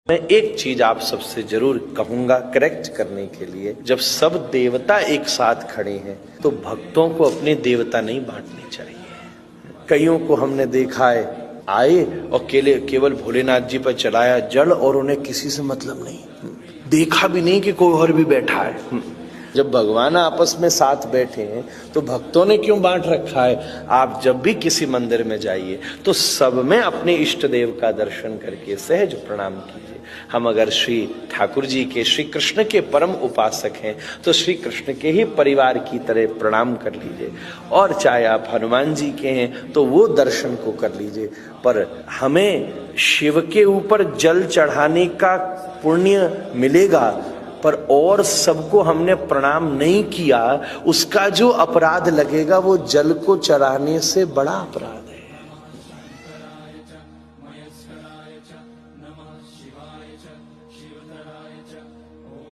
मैं एक चीज आप सबसे जरूर कहूंगा करेक्ट करने के लिए, जब सब देवता एक साथ खड़े हैं तो भक्तों को अपने देवता नहीं बांटने चाहिए। कईयों को हमने देखा है आए और केवल भोलेनाथ जी पर चलाया जल और उन्हें किसी से मतलब नहीं, देखा भी नहीं कि कोई और भी बैठा है। जब भगवान आपस में साथ बैठे हैं तो भक्तों ने क्यों बांट रखा है। आप जब भी किसी मंदिर में जाइए तो सब में अपने इष्ट देव का दर्शन करके सहज प्रणाम कीजिए। हम अगर श्री ठाकुर जी के, श्री कृष्ण के परम उपासक हैं तो श्री कृष्ण के ही परिवार की तरह प्रणाम कर लीजिए, और चाहे आप हनुमान जी के हैं तो वो दर्शन को कर लीजिए। पर हमें शिव के ऊपर जल चढ़ाने का पुण्य मिलेगा, पर और सबको हमने प्रणाम नहीं किया, उसका जो अपराध लगेगा वो जल को चढ़ाने से बड़ा अपराध।